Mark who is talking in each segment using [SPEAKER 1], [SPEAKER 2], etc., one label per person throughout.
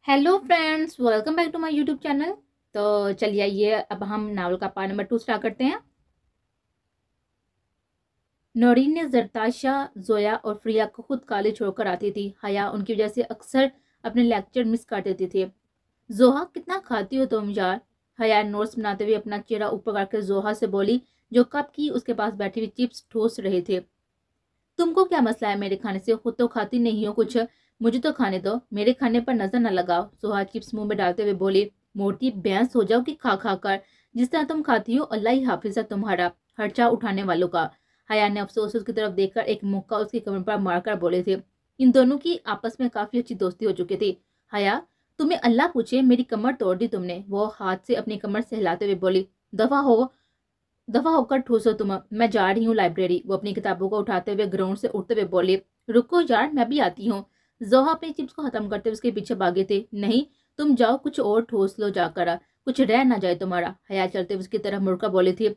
[SPEAKER 1] Hello friends, welcome back to my YouTube channel. तो चलिए आइए अब हम नावल का पार्ट नंबर 2 स्टार्ट करते हैं। नौरीन ने जरताशा, जोया और फ्रिया को खुद कॉलेज छोड़कर आती थी। हया उनकी वजह से अक्सर अपने लेक्चर मिस कर देती थी। जोहा, कितना खाती हो तुम यार। हया नोट्स बनाते हुए अपना चेहरा ऊपर करके जोहा से बोली, जो कप की उसके पास बैठी हुई चिप्स ठोस रहे थे। तुमको क्या मसला है मेरे खाने से? खुद तो खाती नहीं हो कुछ। मुझे तो खाने दो, मेरे खाने पर नजर न लगाओ। सुहा चिप्स मुंह में डालते हुए बोली, मोटी भैंस हो जाओ कि खा खा कर। जिस तरह तुम खाती हो, अल्लाह ही हाफिज है तुम्हारा, खर्चा उठाने वालों का। हया ने अफसोस उसकी तरफ देखकर एक मुक्का उसकी कमर पर मारकर बोले थे। इन दोनों की आपस में काफी अच्छी दोस्ती हो चुकी थी। हया, तुम्हें अल्लाह पूछे, मेरी कमर तोड़ दी तुमने। वो हाथ से अपनी कमर सहलाते हुए बोली, दफा हो, दफा होकर ठूसो तुम, मैं जा रही हूँ लाइब्रेरी। वो अपनी किताबों को उठाते हुए ग्राउंड से उठते हुए बोले, रुको यार, मैं भी आती हूँ। जोहा अपनी चिप्स को खत्म करते हुए उसके पीछे भागे थे। नहीं, तुम जाओ, कुछ और ठोस लो जाकर, कुछ रह ना जाए तुम्हारा। हया चलते हुए उसकी तरफ मुड़कर बोली थी,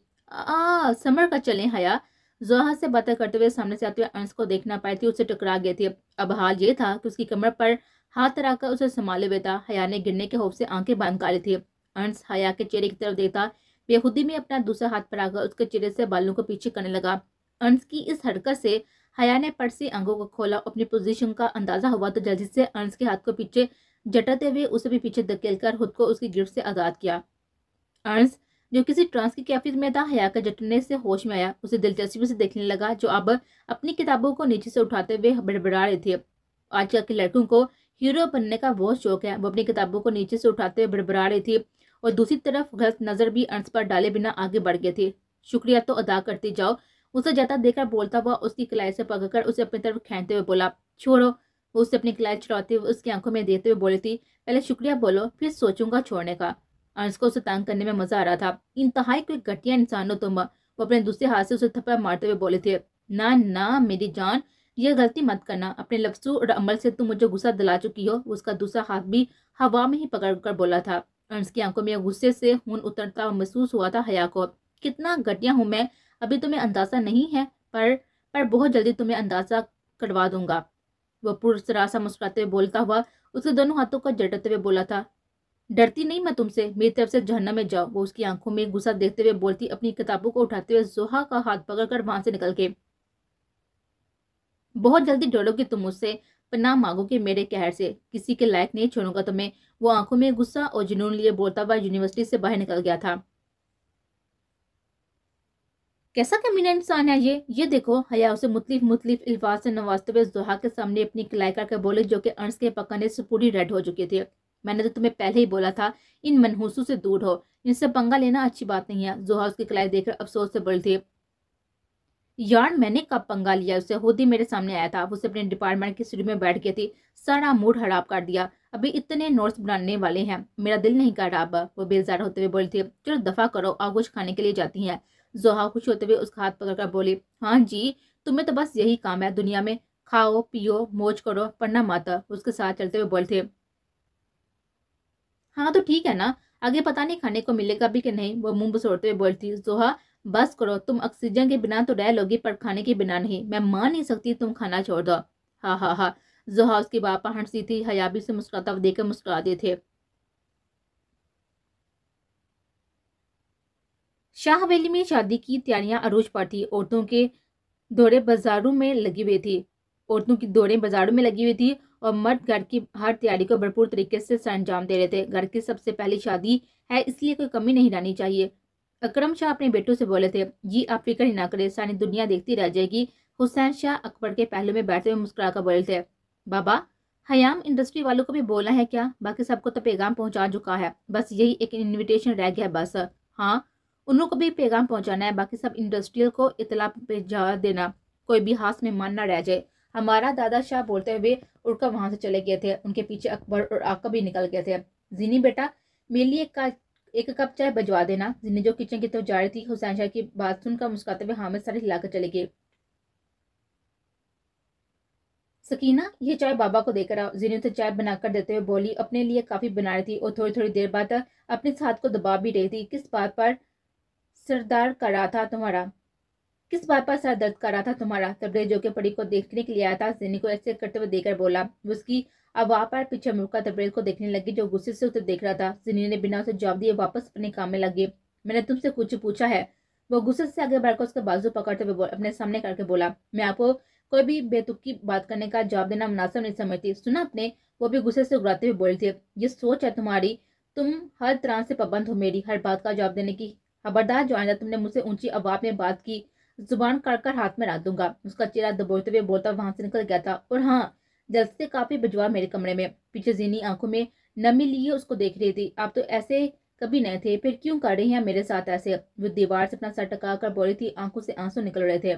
[SPEAKER 1] समर का चले हया। जोहा से बातें करते हुए सामने से आते हुए अंश को देखना पाई थी, उससे टकरा गए थे। अब हाल ये था कि उसकी कमर पर हाथ रखकर उसे संभाले हुए था। हया ने गिरने के खौफ से आंखें बंद कर ली थी। अंश हया के चेहरे की तरफ देखता बेखुदी में अपना दूसरा हाथ पर आकर उसके चेहरे से बालों को पीछे करने लगा। अंश की इस हरकत से हया ने पट से अंगों को खोला। अपनी पोजीशन का अंदाजा हुआ तो जल्दी से अंश के हाथ को पीछे जटाते हुए उसे भी पीछे धकेलकर खुद को उसकी गिरफ्त से आजाद किया। अंश, जो किसी ट्रांस की कैफियत में था, हया के जटने से होश में आया। उसे दिलचस्पी से देखने लगा, जो अब अपनी किताबों को नीचे से उठाते हुए बड़बड़ा रहे थे। आजकल के लड़कों को हीरो बनने का बहुत शौक है। वो अपनी किताबों को नीचे से उठाते हुए बड़बड़ा रही थी और दूसरी तरफ गलत नजर भी अंश पर डाले बिना आगे बढ़ गए थे। शुक्रिया तो अदा करती जाओ। उसे जाता देखकर बोलता हुआ उसकी कलाई से पकड़कर उसे अपनी तरफ खींचते हुए बोला, छोड़ो। वो उसे अपनी कलाई चढ़ाते हुए उसकी आंखों में देखते हुए बोली थी, पहले शुक्रिया बोलो, फिर सोचूंगा छोड़ने का। अंश को उसे तंग करने में मजा आ रहा था। इंतहाई कोई घटिया इंसान हो तुम। वो अपने दूसरे हाथ से उसे थप्पड़ मारते हुए बोले थे, ना ना मेरी जान, ये गलती मत करना। अपने लफ्जों और अमल से तुम मुझे गुस्सा दिला चुकी हो। उसका दूसरा हाथ भी हवा में ही पकड़ कर बोला था। अंश की आंखों में गुस्से से खून उतरता हुआ महसूस हुआ था हया को। कितना घटिया हूं मैं, अभी तुम्हें अंदाजा नहीं है, पर बहुत जल्दी तुम्हें अंदाजा करवा दूंगा। वह पुरसरासा मुस्कुराते हुए बोलता हुआ उसके दोनों हाथों को झटकते हुए बोला था, डरती नहीं मैं तुमसे, मेरी तरफ से जहन्नम में जाओ। वो उसकी आंखों में गुस्सा देखते हुए बोलती, अपनी किताबों को उठाते हुए जोहा का हाथ पकड़कर वहां से निकल के। बहुत जल्दी डरोगे तुम मुझसे, पनाह मांगोगे मेरे कहर से। किसी के लायक नहीं छोड़ूंगा तुम्हें। वो आंखों में गुस्सा और जुनून लिए बोलता हुआ यूनिवर्सिटी से बाहर निकल गया था। कैसा कमीना इंसान है ये देखो। हया उसे मुख्तलिफ मुख्तलिफ अल्फाज से नवाजते हुए जोहा के सामने अपनी कलाई करके बोले, जो कि अंश के पकड़ने से पूरी रेड हो चुकी थी। मैंने तो तुम्हें पहले ही बोला था, इन मनहूसों से दूर हो, इनसे पंगा लेना अच्छी बात नहीं है। जोहा उसकी कलाई देखकर अफसोस से बोली थी, यार मैंने कब पंगा लिया, उसे खुद ही मेरे सामने आया था। उसे अपने डिपार्टमेंट की सीढ़ी में बैठ गई थी। सारा मूड खराब कर दिया। अभी इतने नोट्स बनाने वाले हैं, मेरा दिल नहीं कर रहा। अब वो बेजार होते हुए बोली थी, चलो दफा करो, आप कुछ खाने के लिए जाती हैं। जोहा खुश होते हुए उसका हाथ पकड़कर बोली, हाँ जी, तुम्हें तो बस यही काम है दुनिया में, खाओ पियो मौज करो, पढ़ना मत। उसके साथ चलते हुए बोले थे, हाँ तो ठीक है ना, आगे पता नहीं खाने को मिलेगा भी कि नहीं। वो मुंह बसोड़ते हुए बोलती, जोहा बस करो, तुम ऑक्सीजन के बिना तो रह लोगी, पर खाने के बिना नहीं। मैं मान नहीं सकती तुम खाना छोड़ दो। हाँ हाँ हाँ। जोहा उसकी बात पर हंसी थी। हयाबी से मुस्कुराता हुआ देखकर मुस्कुराते थे। शाह हवेली में शादी की तैयारियां अरूज पर थी। औरतों के दौरे बाजारों में लगी हुई थी। औरतों की दौड़े बाजारों में लगी हुई थी और मर्द घर की हर तैयारी को भरपूर तरीके से सर अंजाम दे रहे थे। घर की सबसे पहली शादी है, इसलिए कोई कमी नहीं रहनी चाहिए। अकरम शाह अपने बेटों से बोले थे, जी आप फिक्र ही ना करें, सारी दुनिया देखती रह जाएगी। हुसैन शाह अकबर के पहलू में बैठते हुए मुस्कुरा कर बोले थे, बाबा हयाम इंडस्ट्री वालों को भी बोला है क्या? बाकी सबको तो पैगाम पहुंचा चुका है, बस यही एक इनविटेशन रह गया है बस। हाँ, उन लोगों को भी पैगाम पहुंचाना है, बाकी सब इंडस्ट्रियल को इतला भेजा देना, कोई भी हाथ में मान ना रह जाए। हमारा दादा शाह बोलते हुए उड़कर वहां से चले गए थे। उनके पीछे अकबर और आका भी निकल गए थे। जीनी बेटा, मेरे लिए एक कप चाय भिजवा देना। जीनी जो किचन की तरफ जा रही थी, हुसैन शाह की बात सुनकर मुस्कुराते हुए हामिद सर हिलाकर चली गई। सकीना, ये चाय बाबा को देकर आओ। जीनी उसे चाय बनाकर देते हुए बोली, अपने लिए काफी बना रही थी और थोड़ी थोड़ी देर बाद अपने हाथ को दबा भी रही थी। किस बात पर सरदार कर रहा था तुम्हारा? किस बात पर सर दर्द कर रहा था तुम्हारा? तबरेज जो कि परी को देखने के लिए आया था जिनी को ऐसे करते हुए देकर बोला। वो उसकी अगवा पर पीछे मुड़कर तबरेज को देखने लगी जो गुस्से से उसे देख रहा था। जिनी ने बिना उसे जवाब दिए वापस अपने काम में लगी। मैंने तुमसे कुछ पूछा है? वो गुस्से से आगे बढ़कर उसका बाजू पकड़ते हुए अपने सामने करके बोला। मैं आपको कोई भी बेतुकी बात करने का जवाब देना मुनासिब नहीं समझती। सुना आपने? वो भी गुस्से से उगराते हुए बोली थी। ये सोच है तुम्हारी, तुम हर तरह से पाबंद हो मेरी हर बात का जवाब देने की। खबरदार जो आइंदा तुमने मुझसे ऊंची आवाज में बात की जुबान काट कर हाथ में रख दूंगा। उसका चेहरा दबोचते हुए बोलता वहां से निकल गया था। और हाँ, जल्द से काफी भिजवा मेरे कमरे में। पीछे जीनी आंखों में नमी लिए उसको देख रही थी। आप तो ऐसे कभी नहीं थे, फिर क्यों कर रही हैं मेरे साथ ऐसे? वो दीवार से अपना सर टका कर बोली थी, आंखों से आंसू निकल रहे थे।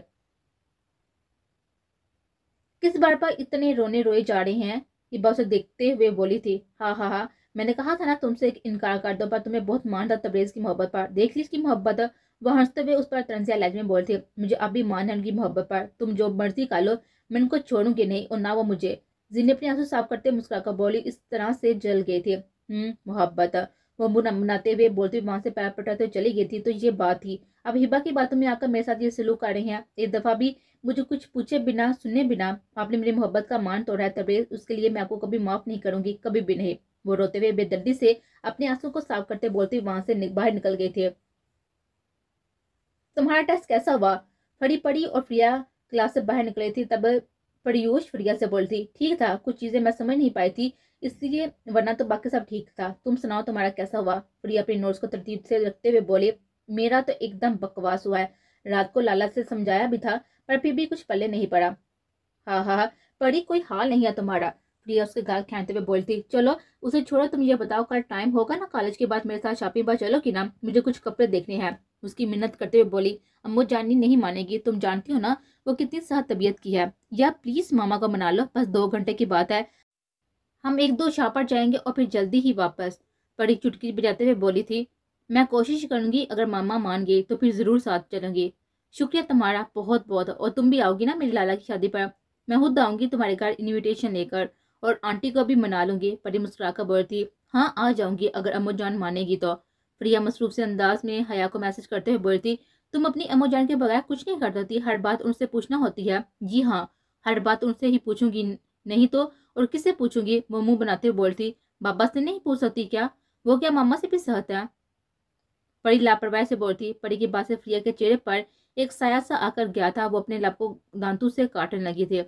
[SPEAKER 1] किस बार पर इतने रोने रोए जा रहे हैं? हिबा उसे देखते हुए बोली थी। हाँ हाँ हाँ, मैंने कहा था ना तुमसे एक इनकार कर दो, पर तुम्हें बहुत मान था तबरेज की मोहब्बत पर। देख ली इसकी मोहब्बत। वह हंसते हुए उस पर तंजिया लहजे में बोलती। मुझे अभी मान है उनकी मोहब्बत पर। तुम जो मर्जी कर लो, मैं उनको छोड़ूंगी नहीं और ना वो मुझे। जिन्हें अपने आंसू साफ करते मुस्कुराकर बोली। इस तरह से जल गई थी। मोहब्बत। वो मुनमुनाते हुए बोलती हुए वहां से पैर पटाते हुए चली गई थी। तो ये बात थी। अब हिबा की बातों में आकर मेरे साथ ये सलूक कर रही हैं। एक दफा भी मुझे कुछ पूछे बिना सुने बिना आपने मेरी मोहब्बत का मान तोड़ा है तबरेज। उसके लिए मैं आपको कभी माफ नहीं करूंगी, कभी भी नहीं। वो रोते हुए बेदर्दी से अपने आंसू को साफ करते बोलते वहां से बाहर निकल गए थे। तुम्हारा टेस्ट कैसा हुआ? फड़ी पड़ी और प्रिया क्लास से बाहर निकले थी तब पड़ियोश प्रिया से बोलती। ठीक था, कुछ चीजें मैं समझ नहीं पाई थी इसलिए, वरना तो बाकी सब ठीक था। तुम सुनाओ तुम्हारा कैसा हुआ? प्रिया अपने नोट्स को तरतीब से रखते हुए बोले। मेरा तो एकदम बकवास हुआ है। रात को लाला से समझाया भी था पर फिर भी कुछ पल्ले नहीं पड़ा। हाँ हाँ हाँ, परी कोई हाल नहीं है तुम्हारा। प्रिया उसके गाल खींचते हुए बोलती। चलो उसे छोड़ो, तुम ये बताओ कल टाइम होगा ना कॉलेज के बाद मेरे साथ शॉपिंग पर चलो कि ना? मुझे कुछ कपड़े देखने हैं। उसकी मिन्नत करते हुए बोली। अम्मू जानी नहीं मानेगी, तुम जानती हो ना वो कितनी सख्त तबीयत की है। या प्लीज मामा को मना लो, बस 2 घंटे की बात है। हम 1-2 शॉप पर जाएंगे और फिर जल्दी ही वापस। परी चुटकी बजाते हुए बोली थी। मैं कोशिश करूंगी, अगर मामा मान गए तो फिर जरूर साथ चलेंगे। शुक्रिया तुम्हारा बहुत बहुत। और तुम भी आओगी ना मेरी लाला की शादी पर? मैं खुद आऊंगी तुम्हारे घर इनविटेशन लेकर और आंटी को भी मना लूंगी। परी मुस्कुराकर बोलती। हाँ आ जाऊंगी अगर अम्मू जान मानेगी तो। प्रिया मसरूफ से अंदाज में हया को मैसेज करते हुए बोलती। तुम अपनी अम्मू जान के बगैर कुछ नहीं कर देती, हर बात उनसे पूछना होती है। जी हाँ, हर बात उनसे ही पूछूंगी, नहीं तो और किससे पूछूंगी? वो मुंह बनाते हुए बोलती। बाबा से नहीं पूछ सकती क्या? वो क्या मामा से भी सहता है? परी लापरवाही से बोलती। परी की बात से प्रिया के चेहरे पर एक साया सा आकर गया था। वो अपने लब को दांतों से काटने लगी थी।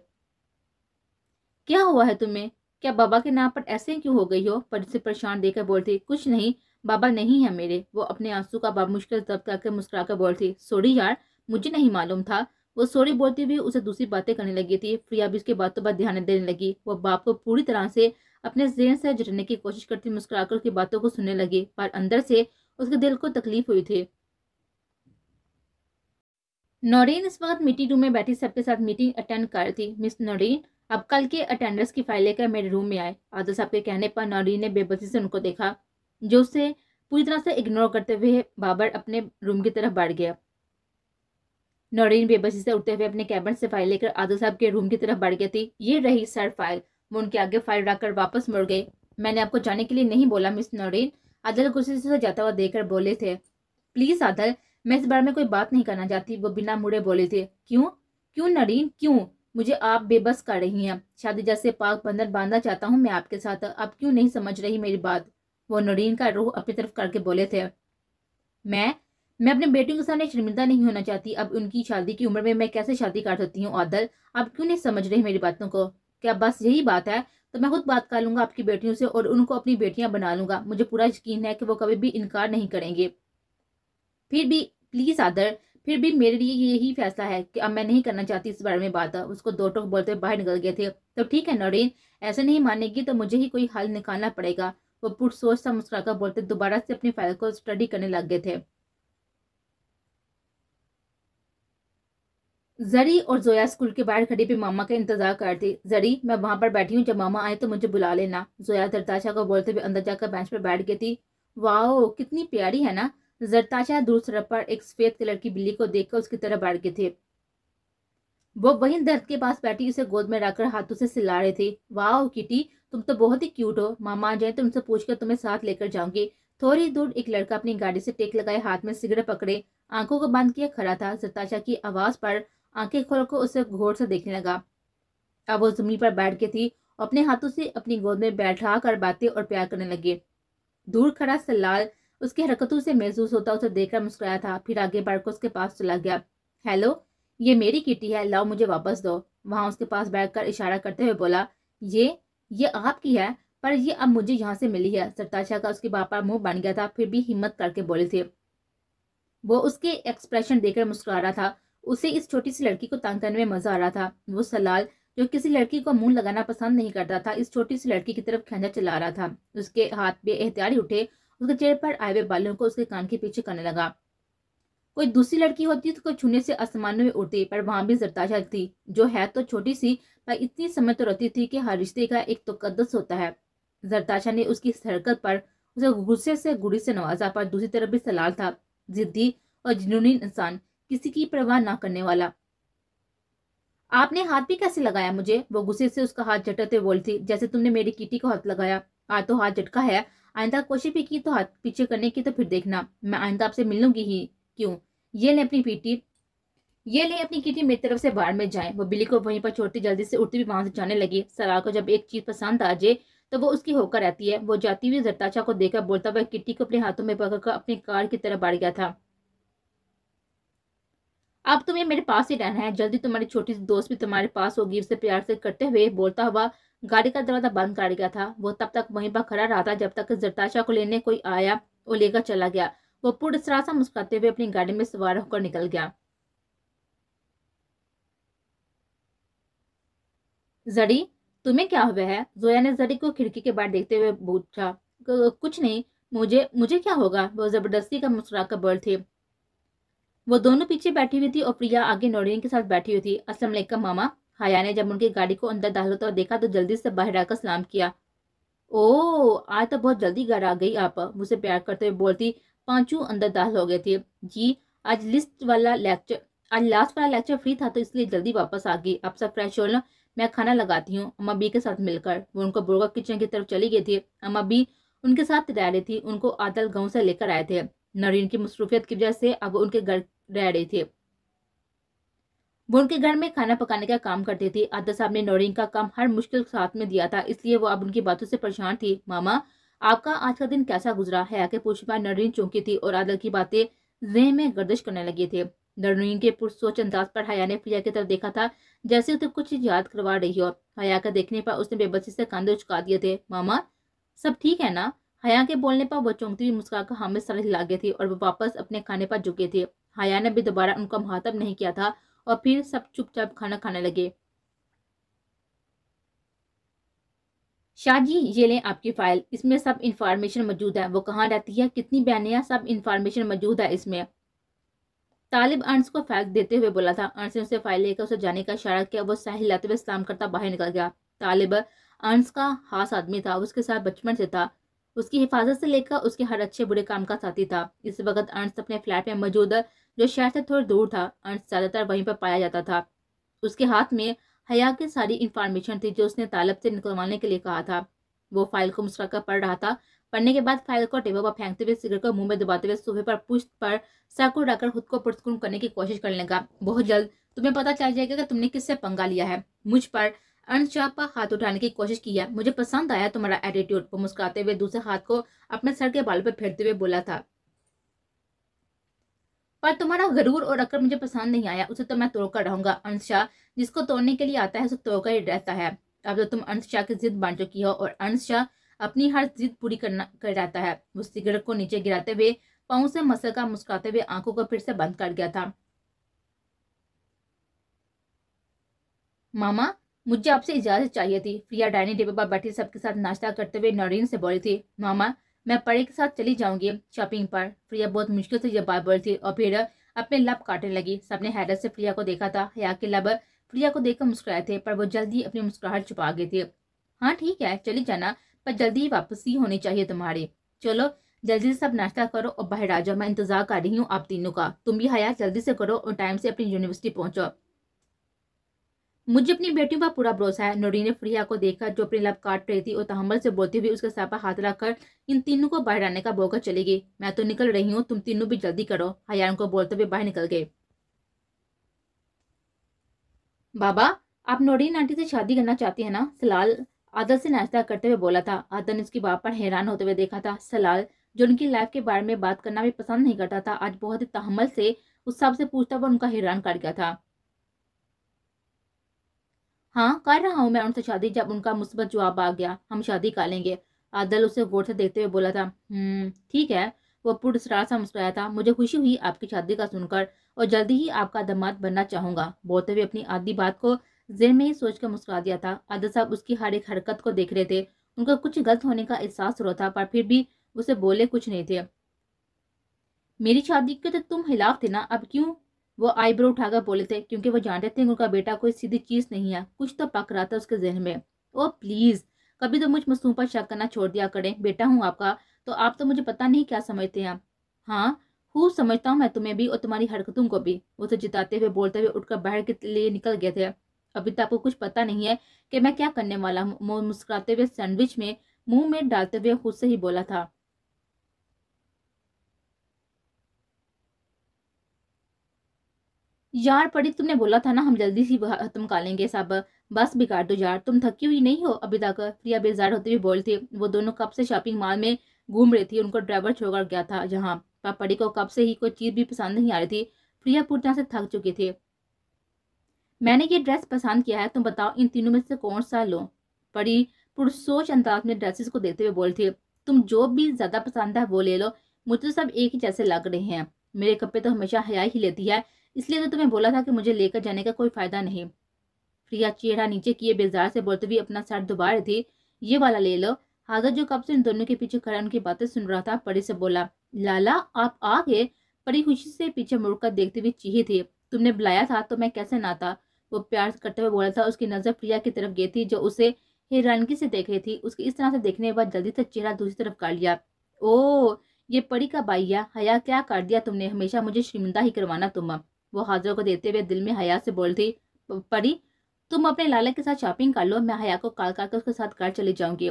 [SPEAKER 1] क्या हुआ है तुम्हें? क्या बाबा के नाम पर ऐसे क्यों हो गई हो? परी से परेशान देकर बोलती। कुछ नहीं, बाबा नहीं है मेरे। वो अपने आंसू का बाब मुश्किल जब्त करके मुस्कुराकर बोलती। सॉरी यार, मुझे नहीं मालूम था। वो सॉरी बोलती हुई उसे दूसरी बातें करने लगी थी। प्रिया भी उसकी बातों पर ध्यान देने लगी। वो बाप को पूरी तरह से अपने ज़हन से जुड़ने की कोशिश करती मुस्कुराकर उसकी बातों को सुनने लगी, पर अंदर से उसके दिल को तकलीफ हुई थी। नौरीन इस वक्त मीटिंग रूम में बैठी सबके साथ मीटिंग अटेंड कर रही थी। मिस नौरीन, अब कल के अटेंडेंस की फाइल लेकर मेरे रूम में आए। आदिल साहब के कहने पर नौरीन ने बेबसी से उनको देखा, जो उसे पूरी तरह से इग्नोर करते हुए बाबर अपने रूम की तरफ बढ़ गया। नौरीन बेबसी से उठते हुए अपने कैबिनेट से फाइल लेकर आदिल साहब के रूम की तरफ बढ़ गई थी। ये रही सर फाइल। वो उनके आगे फाइल रखकर वापस मुड़ गई। मैंने आपको जाने के लिए नहीं बोला मिस नौरीन। आदिल गुस्से से जाता हुआ देखकर बोले थे। प्लीज आदल, मैं इस बारे में कोई बात नहीं करना चाहती। वो बिना मुड़े बोले थे। क्यों? क्यों नरीन, क्यों? मुझे आप बेबस कर रही हैं। शादी जैसे पाक बंधन बांधना चाहता हूँ मैं आपके साथ। आप क्यों नहीं समझ रही मेरी बात? वो नरीन का रूह अपनी तरफ करके बोले थे। मैं अपने बेटियों के सामने शर्मिंदा नहीं होना चाहती। अब उनकी शादी की उम्र में मैं कैसे शादी कर सकती हूँ? आदल, आप क्यों नहीं समझ रही मेरी बातों को? क्या बस यही बात है? तो मैं खुद बात कर लूंगा आपकी बेटियों से और उनको अपनी बेटियां बना लूंगा। मुझे पूरा यकीन है कि वो कभी भी इनकार नहीं करेंगे। फिर भी प्लीज आदर, फिर भी मेरे लिए यही फैसला है कि अब मैं नहीं करना चाहती इस बारे में बात। उसको दो टोक बोलते हुए बाहर निकल गए थे। तो ठीक है नौरीन, ऐसे नहीं मानेगी तो मुझे ही कोई हल निकालना पड़ेगा। वो पुरसोच सा मुस्कुराकर बोलते दोबारा से अपनी फाइल को स्टडी करने लग गए थे। जरी और जोया स्कूल के बाहर खड़ी भी मामा का इंतजार करती। जरी, मैं वहां पर बैठी हूँ, जब मामा आए तो मुझे बुला लेना। जोया जरताशा को बोलते हुए अंदर जाकर बेंच पर बैठ गई थी। वाओ, कितनी प्यारी है ना? जरताशा दूर सड़क पर एक सफेद कलर की बिल्ली को देखकर उसकी तरफ बैठ गए थे। वो वहीं दर्द के पास बैठी उसे गोद में रखकर हाथों से सिला रहे थे। वाओ किटी, तुम तो बहुत ही क्यूट हो। मामा आ जाए तो उनसे पूछकर तुम्हें साथ लेकर जाऊंगी। थोड़ी दूर एक लड़का अपनी गाड़ी से टेक लगाए हाथ में सिगरेट पकड़े आंखों को बंद किए खड़ा था। जरताशा की आवाज पर आंखें खोल कर उसे गौर से देखने लगा। अब वो जमीन पर बैठ गई थी, अपने हाथों से अपनी गोद में बैठा कर बातें और प्यार करने लगे। दूर खड़ा सलाल उसकी हरकतों से महसूस होता उसे देखकर मुस्कुराया था, फिर आगे बढ़कर उसके पास चला गया। हेलो, ये मेरी किटी है, लाओ मुझे वापस दो। वहां उसके पास बैठकर इशारा करते हुए बोला, ये आपकी है, पर ये अब मुझे यहाँ से मिली है। सरताशा का उसके बाप पर मुंह बन गया था, फिर भी हिम्मत करके बोले थे। वो उसके एक्सप्रेशन देखकर मुस्कुरा रहा था। उसे इस छोटी सी लड़की को तंग करने में मजा आ रहा था। वो सलाल जो किसी लड़की को मुंह लगाना पसंद नहीं करता था, इस छोटी सी लड़की की तरफ खंजर चला रहा था। उसके हाथ बेएहतियाती उठे, उसके चेहरे पर आए हुए बालों को उसके कान के पीछे करने लगा। कोई दूसरी लड़की होती तो उसको छूने से आसमान में उड़ती, पर वहां भी जरताशा थी, जो है तो छोटी सी, पर इतनी समझ तो रहती थी कि हर रिश्ते का एक तकद्दुस होता है। जरताशा ने उसकी इस हरकत पर उसे गुस्से से गुड़ी से नवाजा, पर दूसरी तरफ भी सलाल था, जिद्दी और जुनूनी इंसान, किसी की परवाह ना करने वाला। आपने हाथ भी कैसे लगाया मुझे? वो गुस्से से उसका हाथ झटकते बोली थी, जैसे तुमने मेरी किटी को हाथ लगाया। आज तो हाथ झटका है, आइंदा कोशिश भी की तो हाथ पीछे करने की तो फिर देखना, मैं आइंदा आपसे मिलूंगी ही क्यों। ये ले अपनी पीटी, ये ले अपनी किटी मेरी तरफ से बाहर में जाए। वो बिल्ली को वहीं पर छोड़ती जल्दी से उठती भी वहां से जाने लगी। सलाल को जब एक चीज पसंद आ जाए तो वो उसकी होकर रहती है। वो जाती हुई जरताशा को देखकर बोलता हुआ किटी को अपने हाथों में पकड़कर अपनी कार की तरफ बढ़ गया था। अब तुम्हें मेरे पास ही रहना है, जल्दी तुम्हारी छोटी सी दोस्त भी तुम्हारे पास होगी। उसे प्यार से करते हुए बोलता हुआ गाड़ी का दरवाजा बंद कर गया था। वो तब तक वहीं पर खड़ा रहा था जब तक जरताशा को लेने कोई आया और लेकर चला गया। वो पूर्ण सरासा मुस्कुराते हुए अपनी गाड़ी में सवार होकर निकल गया। जड़ी, तुम्हें क्या हुआ है? जोया ने जड़ी को खिड़की के बाहर देखते हुए पूछा। कुछ नहीं, मुझे मुझे क्या होगा? वो जबरदस्ती का मुस्कुरा कर बोल थे। वो दोनों पीछे बैठी हुई थी और प्रिया आगे नौरीन के साथ बैठी हुई थी। अस्सलाम वालेकुम मामा। हया ने जब उनकी गाड़ी को अंदर दाखिल होता देखा तो जल्दी से बाहर आकर सलाम किया। ओ, आज तो बहुत जल्दी घर आ गई आप, मुझसे प्यार करते हुए बोलती। पांचों अंदर दाखिल हो गए थे। जी, आज लिस्ट वाला लेक्चर आज लास्ट वाला लेक्चर फ्री था तो इसलिए जल्दी वापस आ गई। अब सब फ्रेश हो लो, मैं खाना लगाती हूँ अम्मा बी के साथ मिलकर। वो उनको बोलकर किचन की तरफ चली गई थी। अम्मा बी उनके साथ रह रही थी, उनको आदल गाँव से लेकर आए थे। नरीन की मसरूफियत की वजह से अब उनके घर रह रही थी। वो उनके घर में खाना पकाने का काम करती थी। आदल साहब ने नौरीन का काम हर मुश्किल साथ में दिया था, इसलिए वो अब उनकी बातों से परेशान थी। मामा, आपका आज का दिन कैसा गुजरा? हया के पूछने पर नौरीन चौंकी थी और आदल की बातें ज़हन में गर्दिश करने लगी थी। नौरीन के पुरसोच अंदाज पर हया ने प्रिया की तरफ देखा था, जैसे उसे कुछ याद करवा रही हो। हया का देखने पर उसने बेबसी से कंधे उचका दिए थे। मामा, सब ठीक है ना? हया के बोलने पर वो चौंकती हुई मुस्कुराकर हाँ में सर हिला गई थी और वो वापस अपने खाने पर झुके थे। हया ने भी दोबारा उनका मुखातब नहीं किया था और फिर सब चुपचाप खाना खाने लगे। शाह जी, ये लें आपकी फाइल, इसमें सब इंफॉर्मेशन मौजूद है। वो कहाँ रहती है, कितनी बहनें हैं, सब इंफॉर्मेशन मौजूद है इसमें। तालिब अंस को फाइल देते हुए बोला था। अंस ने उसे फाइल लेकर उसे जाने का इशारा किया। वो सह हिलाते हुए सलाम करता बाहर निकल गया। तालिब अंस का खास आदमी था, उसके साथ बचपन से था, उसकी हिफाजत से लेकर उसके हर अच्छे बुरे काम का साथी था। इस वक्त अंस अपने फ्लैट में मौजूद जो शहर से थोड़ी दूर था। अंस ज्यादातर वहीं पर पाया जाता था। उसके हाथ में हया की सारी इंफॉर्मेशन थी जो उसने तालब से निकलवाने के लिए कहा था। वो फाइल को मुस्कुराकर पढ़ रहा था। पढ़ने के बाद फाइल को टेबल पर फेंकते हुए सिगरेट को मुंह में दबाते हुए सोफे पर पुश्त पर सर को रखकर खुद को पुरस्कुन करने की कोशिश करने लगा। बहुत जल्द तुम्हें पता चल जाएगा कि तुमने किससे पंगा लिया है। मुझ पर अनशाह पर हाथ उठाने की कोशिश की है। मुझे पसंद आया तुम्हारा एटीट्यूड। वो मुस्कुराते हुए दूसरे हाथ को अपने सर के बाल पर फेरते हुए बोला था, पर तुम्हारा गरूर और अक्ल मुझे पसंद नहीं आया। उसे तो मैं तोड़कर रहूंगा। अंशा जिसको तोड़ने के लिए आता है उसे तोड़कर ही रहता है। अब तो तुम अंशा की जिद बांट चुकी हो और अंशा अपनी हर जिद पूरी करना कर रहता है। वो सिगरेट को नीचे गिराते हुए पाँव से मसल का मुस्कुराते हुए आंखों को फिर से बंद कर गया था। मामा, मुझे आपसे इजाजत चाहिए थी। प्रिया डाइनिंग टेबल पर बैठी सबके साथ नाश्ता करते हुए नौरीन से बोली थी। मामा, मैं परी के साथ चली जाऊंगी शॉपिंग पर। प्रिया बहुत मुश्किल से ये बात बोली थी और फिर अपने लब काटने लगी। सबने हैरत से प्रिया को देखा था। हया के लब प्रिया को देखकर मुस्कुराए थे, पर वो जल्दी अपनी मुस्कुराहट छुपा गई थी। हाँ ठीक है, चली जाना, पर जल्दी ही वापसी होनी चाहिए तुम्हारी। चलो जल्दी से सब नाश्ता करो और बाहर आ जाओ, मैं इंतजार कर रही हूँ आप तीनों का। तुम भी हया जल्दी से करो और टाइम से अपनी यूनिवर्सिटी पहुंचो। मुझे अपनी बेटियों पर पूरा भरोसा है। नूरी ने फ्रिया को देखा जो अपने लब काट रही थी और तहम्मुल से बोलती हुई उसके सर पर हाथ रखकर इन तीनों को बाहर आने का बोलकर चली गई। मैं तो निकल रही हूँ, तुम तीनों भी जल्दी करो। हयान को बोलते हुए बाहर निकल गए। बाबा, आप नोरीन आंटी से शादी करना चाहती है ना? सलाल आदल से नाश्ता करते हुए बोला था। आदल ने उसकी बात पर हैरान होते हुए देखा था। सलाल, जो उनकी लाइफ के बारे में बात करना भी पसंद नहीं करता था, आज बहुत ही तहम्मुल से उस सब से पूछता हुआ उनका हैरान कर गया था। हाँ, कर रहा हूँ मैं उनसे शादी। जब उनका मुस्बत जवाब आ गया, हम शादी कर लेंगे। आदल उसे गौर से देखते हुए बोला था। ठीक है। वो पुरस्कार सा मुस्कुराया था। मुझे खुशी हुई आपकी शादी का सुनकर और जल्दी ही आपका दामाद बनना चाहूंगा। बोलते हुए अपनी आधी बात को जेहन में ही सोच कर मुस्कुरा दिया था। आदल साहब उसकी हर एक हरकत को देख रहे थे। उनका कुछ गलत होने का एहसास हो रहा था, पर फिर भी उसे बोले कुछ नहीं थे। मेरी शादी के तो तुम खिलाफ थे ना, अब क्यों? वो आईब्रो उठाकर बोले थे, क्योंकि वो जानते थे उनका बेटा कोई सीधी चीज नहीं है। कुछ तो पक रहा था उसके जहन में। ओ प्लीज, कभी तो मुझ मासूम पर शक करना छोड़ दिया करें। बेटा हूँ आपका, तो आप तो मुझे पता नहीं क्या समझते हैं। हाँ, खूब समझता हूँ मैं तुम्हें भी और तुम्हारी हरकतों को भी। उसे जिताते हुए बोलते हुए उठकर बाहर के लिए निकल गए थे। अभी तक आपको कुछ पता नहीं है कि मैं क्या करने वाला हूँ। मुस्कुराते हुए सैंडविच में मुंह में डालते हुए खुद से ही बोला था। यार परी, तुमने बोला था ना हम जल्दी सी खत्म कर लेंगे सब। बस बिगाड़ दो यार, तुम थकी हुई नहीं हो अभी तक? प्रिया बेजार होते हुए बोल थी। वो दोनों कब से शॉपिंग मॉल में घूम रही थी। उनको ड्राइवर छोड़कर गया था जहाँ पर परी को कब से ही कोई चीज भी पसंद नहीं आ रही थी। प्रिया पूरी तरह से थक चुकी थी। मैंने ये ड्रेस पसंद किया है, तुम बताओ इन तीनों में से कौन सा लो? परी पुरसोच अंदाज में ड्रेसेस को देखते हुए बोली थी। तुम जो भी ज्यादा पसंद है वो ले लो, मुझे तो सब एक ही जैसे लग रहे हैं। मेरे कपड़े तो हमेशा हया ही लेती है, इसलिए तो तुम्हें बोला था कि मुझे लेकर जाने का कोई फायदा नहीं। प्रिया चेहरा नीचे किए बेजार से बोलते हुए अपना सर दबा रही थी। ये वाला ले लो। हादर जो कब से इन दोनों के पीछे खड़ा उनकी बातें सुन रहा था, परी से बोला। लाला, आप आ गए? परी खुशी से पीछे मुड़कर देखती हुई चीखी थी। तुमने बुलाया था तो मैं कैसे ना आता? वो प्यार करते हुए बोला था। उसकी नजर प्रिया की तरफ गई थी जो उसे हैरानगी से देख रही थी। उसकी इस तरह से देखने के बाद जल्दी से चेहरा दूसरी तरफ कर लिया। ओ, ये परी का भाई है। हया क्या कर दिया तुमने? हमेशा मुझे शर्मिंदा ही करवाना तुम। वो हाजिर को देते हुए दिल में हया से बोलती। परी, तुम अपने लाला के साथ शॉपिंग कर लो, मैं हया को कॉल करके उसके साथ घर चली जाऊंगी।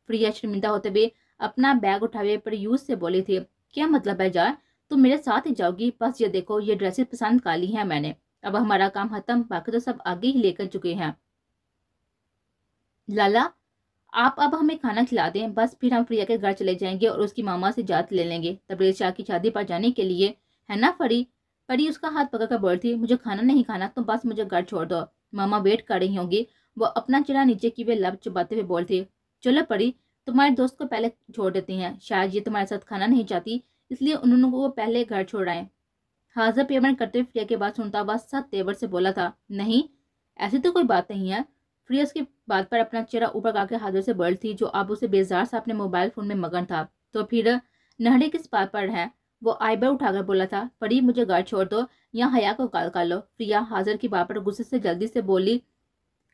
[SPEAKER 1] प्रिया शर्मिंदा होते हुए अपना बैग उठाए पर यूज से बोली थी। क्या मतलब है यार, तुम मेरे साथ ही जाओगी? बस ये देखो, ये ड्रेसेस पसंद कर ली हैं मैंने। अब हमारा काम खत्म, बाकी तो सब आगे ही लेकर चुके हैं। लाला, आप अब हमें खाना खिला दें, बस फिर हम प्रिया के घर चले जाएंगे और उसकी मामा से इजाजत ले लेंगे तबरेज शाह की शादी पर जाने के लिए, है ना परी? परी उसका हाथ पकड़कर बोल थी। मुझे खाना नहीं खाना, तुम बस मुझे घर छोड़ दो, मामा वेट कर रही होंगी। वो अपना चेहरा नीचे की वे लब चुबाते हुए बोल थी। चलो परी, तुम्हारे दोस्त को पहले छोड़ देते हैं, शायद ये तुम्हारे साथ खाना नहीं चाहती, इसलिए उन्होंने वो पहले घर छोड़ आए। हाजिर पेमेंट करते हुए प्रिया की बात सुनता हुआ सख्त तेवर से बोला था। नहीं, ऐसी तो कोई बात नहीं है। प्रिया उसकी बात पर अपना चेहरा ऊपर करके हाजिर से बोल थी जो अब उसे बेजार से अपने मोबाइल फोन में मगन था। तो फिर नहड़े किस बात पर है? वो आईब्रो उठाकर बोला था। परी, मुझे घर छोड़ दो या हया को कॉल कर लो। प्रिया हाजिर की बात पर गुस्से से जल्दी से बोली।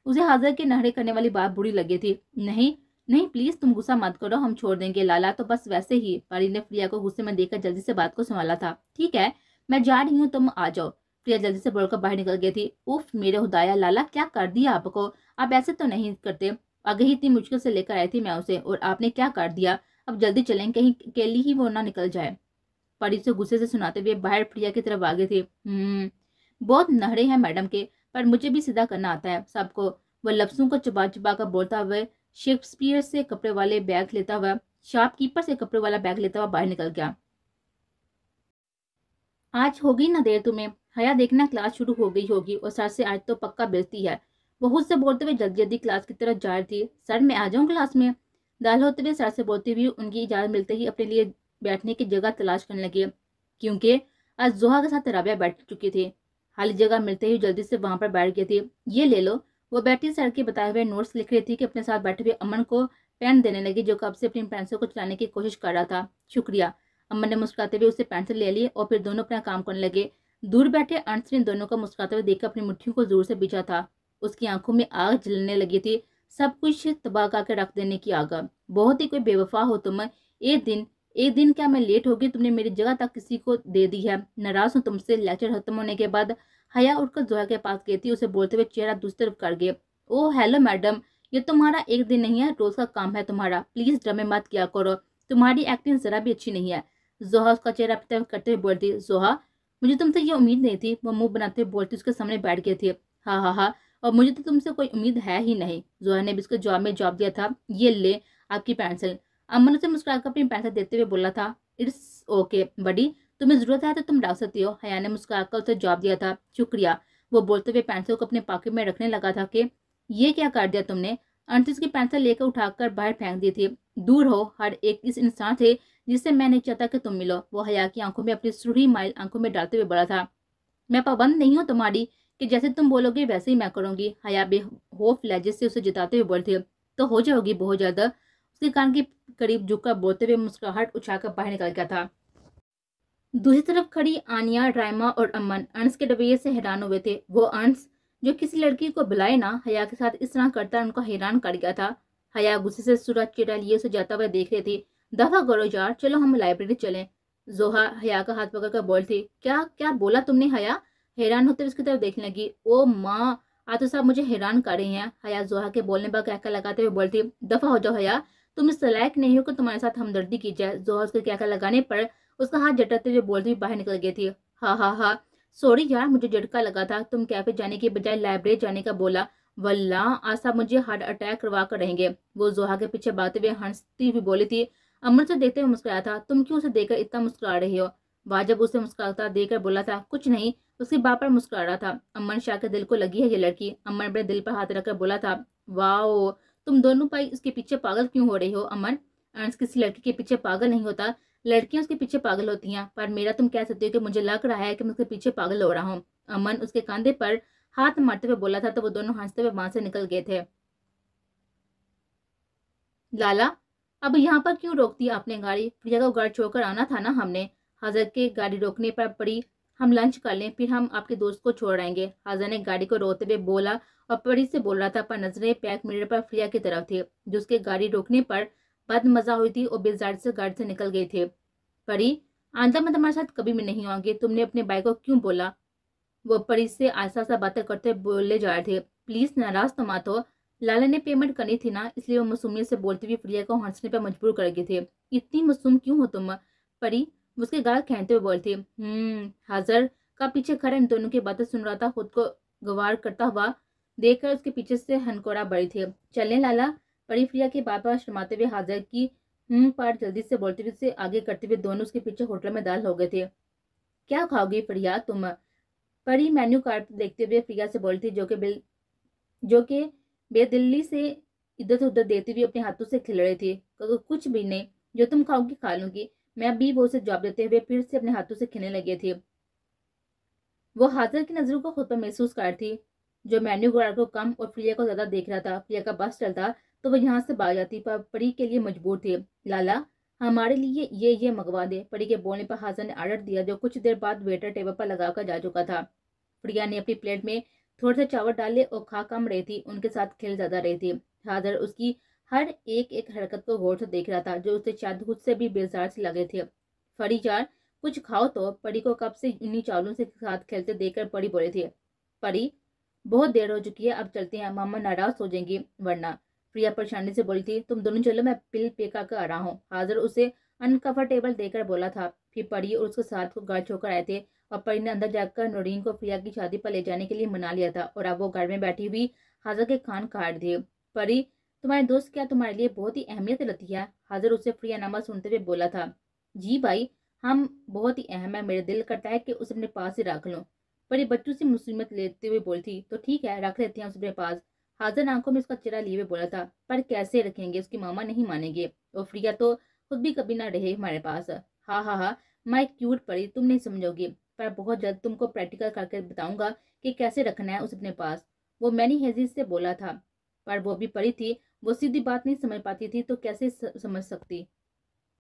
[SPEAKER 1] उसे हाजिर के नहड़े करने वाली बात बुरी लगी थी। नहीं नहीं, प्लीज तुम गुस्सा मत करो, हम छोड़ देंगे लाला तो बस वैसे ही। परी ने प्रिया को गुस्से में देखकर जल्दी से बात को संभाला था। ठीक है, मैं जा रही हूँ, तुम आ जाओ। प्रिया जल्दी से बोलकर बाहर निकल गई थी। उफ मेरे खुदाया, लाला क्या कर दिया आपको? आप ऐसे तो नहीं करते। आगे ही इतनी मुश्किल से लेकर आई थी मैं उसे और आपने क्या कर दिया? अब जल्दी चलें, कहीं अकेली ही वो ना निकल जाए। परी से गुस्से से सुनाते हुए बाहर प्रिया की तरफ आगे थे। बहुत नहरे हैं मैडम के, पर मुझे भी सीधा करना आता है सबको। वह लफ्जों को चबा चबा कर बोलता हुआ शेक्सपियर से कपड़े वाले बैग लेता हुआ शॉपकीपर से कपड़े वाला बैग लेता हुआ बाहर निकल गया। आज होगी ना देर तुम्हें? हया देखना क्लास शुरू हो गई होगी और सर से आज तो पक्का बेइज्जती है। वो खुद से बोलते हुए जल्दी जल्दी क्लास की तरफ जा रही थी। सर मैं आ जाऊँ क्लास में? दाल होते हुए सर से बोलती हुई उनकी इजाजत मिलते ही अपने लिए बैठने की जगह तलाश करने लगी, क्योंकि आज जोहा के साथ राबिया बैठ चुकी थी। खाली जगह मिलते ही जल्दी से वहां पर बैठ गई थी। ये ले लो। वो बैठी सर के बताए हुए नोट्स लिख रही थी कि अपने साथ बैठे हुए अमन को पेन देने लगी जो कब से अपनी पेंसिल को चलाने की कोशिश कर रहा था। शुक्रिया। अमन ने मुस्कुराते हुए उससे पेंसिल ले ली और फिर दोनों अपना काम करने लगे। दूर बैठे अंश ने दोनों को मुस्कुराते हुए देखकर अपनी मुट्ठियों को जोर से बिछा था। उसकी आंखों में आग जलने लगी थी, सब कुछ तबाह करके रख देने की आग। बहुत ही कोई बेवफा हो तुम। एक दिन क्या मैं लेट हो गई, तुमने मेरी जगह तक किसी को दे दी है। नाराज हूँ तुमसे। लेक्चर खत्म होने के बाद حیا اٹھ کر زویا کے پاس گئی تھی، اسے بولتے ہوئے چہرہ دوسری طرف کر گئے۔ او ہیلو میڈم، یہ تمہارا ایک دن نہیں ہے، روز کا کام ہے تمہارا، پلیز ڈرامے مت کیا کرو، تمہاری ایکٹنگ ذرا بھی اچھی نہیں ہے۔ زوہا اس کا چہرہ اپنی طرف کرتے ہوئے بولتی، زوہا مجھے تم سے یہ امید نہیں تھی، وہ منہ بناتے ہوئے بولتی، اس کے سامنے بیٹھ گئی تھی۔ ہاں ہاں ہاں، اور مجھے تو تم سے کوئی امید ہے ہی نہیں۔ زوہا نے بھی اس کے جواب میں جواب دیا تھا، یہ لے آپ کی پینسل۔ امن اسے مسکرا کر اپنی پینسل دیتے ہوئے بولا تھا، اٹس اوکے بڈی، تمہیں ضرورت ہے تو تم ڈال سکتی ہو۔ حیا نے مسکرا کر اسے جواب دیا تھا، شکریہ۔ وہ بولتے ہوئے پینسل کو اپنے پاکٹ میں رکھنے لگا تھا کہ یہ کیا کر دیا تم نے؟ انٹس کی پینسل لے کر اٹھا کر باہر پھینک دی تھی۔ دور ہو ہر ایک اس انسان سے جس سے میں نہیں چاہتا کہ تم ملو۔ وہ حیا کی آنکھوں میں اپنی سرخی مائل آنکھوں میں ڈالتے ہوئے بولا تھا، میں پابند نہیں ہوں تمہاری کہ جیسے تم بولو گے ویسے ہی میں کروں گی۔ حیا بے خوف لہجے سے اسے جتاتے ہوئے بولتی، تو ہو جاؤ گی بہت زیادہ۔ اس کے کان کے قریب جھک کر بولتے ہوئے مسکراہٹ اچھا کر باہر نکل گیا تھا۔ دوسری طرف کھڑی آنیا، رائما اور امن انس کے رویے سے حیران ہوئے تھے۔ وہ انس جو کسی لڑکی کو بلائے نہ حیا کے ساتھ اس طرح کرتا ان کو حیران کر گیا تھا۔ حیا غصے سے سورج چڑھا لیے اسے جاتا ہوا دیکھ رہی تھی۔ دفعہ کرو یار، چلو ہم لائبریری چلیں۔ زوہا حیا کا ہاتھ پکڑ کر بولتی، کیا بولا تم نے حیا؟ حیران ہوتے اس کی طرف دیکھنے لگی۔ او ماں، آج صاحب مجھے حیران کر رہی ہیں۔ حیا زوہا کے بولنے پر کہکہ لگاتے ہوئے بولتی، دفعہ ہو جاؤ حیا، تم اس لائق نہیں ہو کہ تمہارے ساتھ ہمدردی کی جائے۔ زوہا اس کے کہکہ لگانے پر اس کا ہاتھ جھٹکتے ہوئے بولتی ہوئی باہر نکل گئی تھی۔ ہاں ہاں ہاں، سوری یار، مجھے جھٹکا لگا تھا، تم کیفے جانے کی بجائے لائبریری جانے کا بولا، واللہ آج صاحب مجھے ہارٹ اٹیک کروا کر رہیں گے۔ وہ زوہا کے پیچھے باتیں ہوئے ہنستی ہوئی بولی تھی۔ امن سے دیکھتے ہوئے مسکرایا تھا، تم کیوں اسے دیکھ کر اتنا مسکرا رہی ہو؟ واجب اسے مسکراتا دیکھ کر بولا تھا، کچھ نہیں، اس کی بات پر مسکرا رہا تھا۔ امن شاہ کے دل کو لگی ہے یہ لڑکی۔ امن اپنے دل پر ہاتھ رکھ کر بولا تھا، واو، تم دونوں بھائی اس کے پیچھے پاگل کیوں ہو رہی ہو؟ امن، انس کسی لڑکی کے پیچھے پاگل نہیں ہوتا، لڑکیاں اس کے پیچھے پاگل ہوتی ہیں، پر میرا تم کہہ سکتے ہو کہ مجھے لگ رہا ہے کہ میں اس کے پیچھے پاگل ہو رہا ہوں۔ امن اس کے کاندھے پر ہاتھ مارتے ہوئے بولا تھا تو وہ دونوں ہنستے ہوئے وہاں سے نکل گئے تھے۔ لالا، اب یہاں پر کیوں روکتی آپ نے گاڑی؟ پریا کو گھر چھوڑ کر آنا تھا نا ہم نے۔ حضرت کے گاڑی روکنے پر پڑی، ہم لنچ کر لیں پھر ہم آپ کے دوست کو چھوڑ آئیں گے۔ حضرت نے گاڑی کو روکتے ہوئے بولا اور پری سے بول رہا تھا، پر نظریں بیک میرر پر پریا کی طرف تھی جو اس کے گاڑی روکنے پر بد مزہ ہوئی تھی اور بیزار سے گاڑی سے نکل گئی تھی۔ پری، آئندہ میں تمہارے ساتھ کبھی بھی نہیں آؤں گی، تم نے اپنے بھائی کو کیوں بولا؟ وہ پری سے آہستہ آہستہ باتیں کرتے بولے جا رہے تھے، پلیز ناراض تو مت ہو، لالا نے پیمنٹ کرنی تھی نا، اس لیے وہ معصومیت سے بولتی ہوئی پریا کو ہنسنے پر مجبور کر گئی تھی۔ اتنی معصوم کیوں ہو تم پری؟ اس کے گال کھینچتے ہوئے بولتی۔ حاضر کا پیچھے کھڑا ان دونوں کی باتیں سن رہا تھا، خود کو گوار کرتا ہوا دیکھ کر اس کے پیچھے سے ہنکورا بڑی تھی۔ چلیں لالا، پری پریا کی بات پر شرماتے ہوئے حاضر کی پر جلدی سے بولتے ہوئے سے آگے کرتے ہوئے دونوں اس کے پیچھے ہوٹل میں داخل ہو گئے تھے۔ کیا کھاؤ گی پریا تم؟ پری مینیو کارڈ دیکھتے ہوئے پریا سے بولتی جو کہ بے دلی سے ادھر ادھر دیتی ہوئی اپنے ہاتھوں سے کھل رہی تھی۔ کچھ بھی نہیں، جو تم کھاؤ گی کھا لوں گی میں بھی، وہ اسے جواب دیتے ہوئے پھر سے اپنے ہاتھوں سے کھلنے لگی تھی۔ وہ حاضر کی نظروں کو خود پر محسوس کر تھی جو مینیو کارڈ کو کم اور پریا کو زیادہ دیکھ رہا تھا۔ پریا کا بس چلتا تو وہ یہاں سے بھاگ جاتی، پر پری کے لیے مجبور تھی۔ لالا، ہمارے لیے یہ منگوا دے۔ پری کے بولنے پر حاضر نے آرڈر دیا جو کچھ دیر بعد ویٹر ٹیبل پر لگا کر جا چکا تھا۔ پریا نے اپنی پلیٹ میں تھوڑے سے چاول ڈالے اور کھا کم رہی تھی، ان کے ساتھ کھیل زیادہ رہی تھی۔ حاضر اس کی ہر ایک حرکت کو غور سے دیکھ رہا تھا جو اسے شاید خود سے بھی بیزار سے لگے تھے۔ پری یار کچھ کھاؤ تو، پری کو کب سے انہی چاولوں سے ساتھ کھیلتے دیکھ کر پری بولی تھی۔ پری، بہت دیر ہو چکی ہے، اب چلتے ہیں، ماما ناراض ہو جائیں گی ورنہ۔ پریا پریشانی سے بولی تھی، تم دونوں چلو، میں بل پے کر کے آ رہا ہوں۔ حاضر اسے انکمفرٹیبل دیکھ کر بولا تھا۔ پھر پری اور اس کے ساتھ کو گھر چھوڑ کر آئے تھے اور پری نے اندر جا کر نورین کو پریا کی شادی پر لے جانے کے لیے منا لیا تھا اور اب وہ گھر میں بیٹھی ہوئی حاضر کے کان کاٹ تھی۔ پری، تمہارے دوست کیا تمہارے لیے بہت ہی اہمیت رکھتی ہے؟ حاضر اسے پریا نامہ سنتے ہوئے بولا تھا۔ جی بھائی، ہم بہت ہی اہم ہے، میرے دل کرتا ہے کہ اسے اپنے پاس ہی رکھ لوں۔ پری بچوں سے مصیبت لیتے ہوئے بولی تھی، تو ٹھیک ہے، رکھ لیتے ہیں اسے اپنے پاس۔ حاضر آنکھوں میں اس کا چہرہ لیے ہوئے بولا تھا، پر کیسے رکھیں گے، اس کی ماما نہیں مانیں گے اور پریا تو خود بھی کبھی نہ رہے ہمارے پاس۔ ہاں ہاں ہاں، مائی کیوٹ پری، تم نہیں سمجھو گی، پر بہت جلد تم کو پریکٹیکل کر کے بتاؤں گا کہ کیسے رکھنا ہے اسے اپنے پاس۔ وہ مینی حیثیت سے بولا تھا، پر وہ بھی پری تھی، وہ سیدھی بات نہیں سمجھ پاتی تھی تو کیسے سمجھ سکتی۔